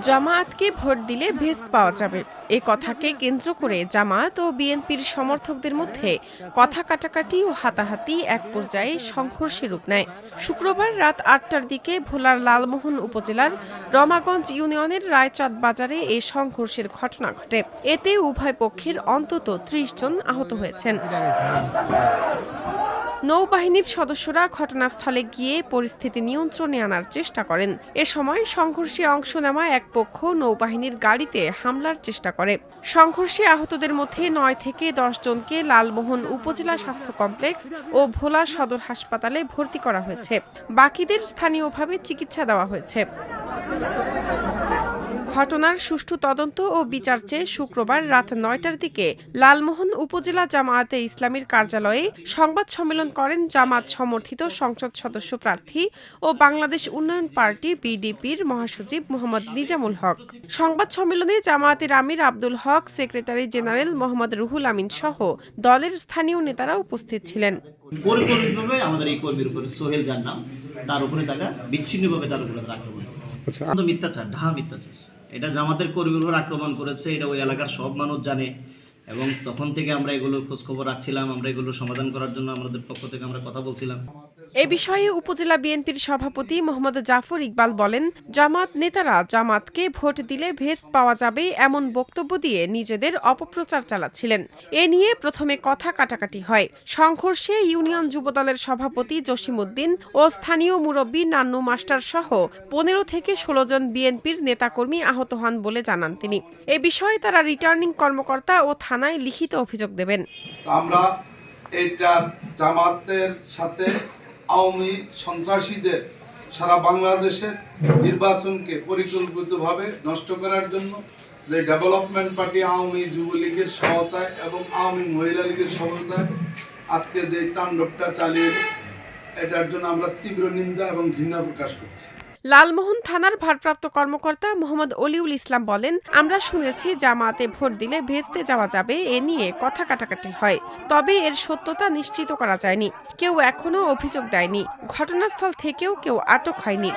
জামায়াতকে vote দিলে vest পাওয়া যাবে, এ কথাকে কেন্দ্র করে জামায়াত ও বিএনপির সমর্থকদের মধ্যে কথা কাটাকাটি ও হাতাহাতি এক পর্যায়ে সংঘর্ষে রূপ নেয়। শুক্রবার রাত ৮টার দিকে ভোলার লালমোহন উপজেলার রমাগঞ্জ ইউনিয়নের রায়চাঁদ বাজারে এ সংঘর্ষের ঘটনা ঘটে। এতে উভয় পক্ষের অন্তত ৩০ জন আহত হয়েছেন। নৌবাহিনীর সদস্যরা ঘটনাস্থলে গিয়ে পরিস্থিতি নিয়ন্ত্রণে আনার চেষ্টা করেন। এ সময় সংঘর্ষে অংশ নেওয়া এক পক্ষ নৌবাহিনীর গাড়িতে হামলার চেষ্টা করে। সংঘর্ষে আহতদের মধ্যে ৯ থেকে ১০ জনকে লালমোহন উপজেলা স্বাস্থ্য কমপ্লেক্স ও ভোলা সদর হাসপাতালে ভর্তি করা হয়েছে। বাকিদের স্থানীয়ভাবে চিকিৎসা দেওয়া হয়েছে। ঘটনার সুষ্ঠু তদন্ত ও বিচার চেয়ে শুক্রবার রাত ৯টার দিকে লালমোহন উপজেলা জামায়াতে ইসলামীর কার্যালয়ে সংবাদ সম্মেলন করেন জামায়াত সমর্থিত সংসদ সদস্য প্রার্থী ও বাংলাদেশ উন্নয়ন পার্টি বিডিপির মহাসচিব মোহাম্মদ নিজামুল হক। সংবাদ সম্মেলনে জামায়াতের আমির আব্দুল হক, সেক্রেটারি জেনারেল মোহাম্মদ রুহুল আমিন সহ দলের স্থানীয় নেতারা উপস্থিত ছিলেন। পরিকল্পিতভাবে আমাদের এই কর্মীর উপরে সোহেল যার নাম, তার উপরে তারা বিচ্ছিন্নভাবে তার উপরে আক্রমণ করেছে। মিথ্যাচার, ঢাহা মিথ্যাচার। এটা জামাতের কর্মীর উপর আক্রমণ করেছে, এটা ওই এলাকার সব মানুষ জানে এবং তখন থেকে আমরা এগুলো খোঁজখবর রাখছিলাম, আমরা এগুলো সমাধান করার জন্য আমাদের পক্ষ থেকে আমরা কথা বলছিলাম। এ বিষয়ে উপজেলা বিএনপির সভাপতি মোহাম্মদ জাফর ইকবাল বলেন, জামাত নেতারা জামাতকে ভোট দিলে ভেস্ট পাওয়া যাবে এমন বক্তব্য দিয়ে নিজেদের অপপ্রচার চালাচ্ছিলেন। এ নিয়ে প্রথমে কথা কাটাকাটি হয়। সংঘর্ষে ইউনিয়ন যুবদলের সভাপতি জসিমউদ্দিন ও স্থানীয় মুরব্বী নান্নু মাস্টার সহ ১৫ থেকে ১৬ জন বিএনপির নেতাকর্মী আহত হন বলে জানান তিনি। এ বিষয়ে তারা রিটার্নিং কর্মকর্তা ও থানায় লিখিত অভিযোগ দেবেন। আমরা এটা জামাতের সাথে আওয়ামী সন্ত্রাসীদের সারা বাংলাদেশের নির্বাচনকে পরিকল্পিতভাবে নষ্ট করার জন্য যে ডেভেলপমেন্ট পার্টি আওয়ামী যুবলীগের সহায়তায় এবং আওয়ামী মহিলা লীগের সহায়তায় আজকে যে তাণ্ডবটা চালিয়ে, এটার জন্য আমরা তীব্র নিন্দা এবং ঘৃণা প্রকাশ করছি। লালমোহন থানার ভারপ্রাপ্ত কর্মকর্তা মোহাম্মদ অলিউল ইসলাম বলেন, আমরা শুনেছি জামায়াতে ভোট দিলে ভেস্তে যাওয়া যাবে, এ নিয়ে কথা কাটাকাটি হয়, তবে এর সত্যতা নিশ্চিত করা যায়নি। কেউ এখনো অভিযোগ দেয়নি। ঘটনাস্থল থেকেও কেউ আটক হয়নি।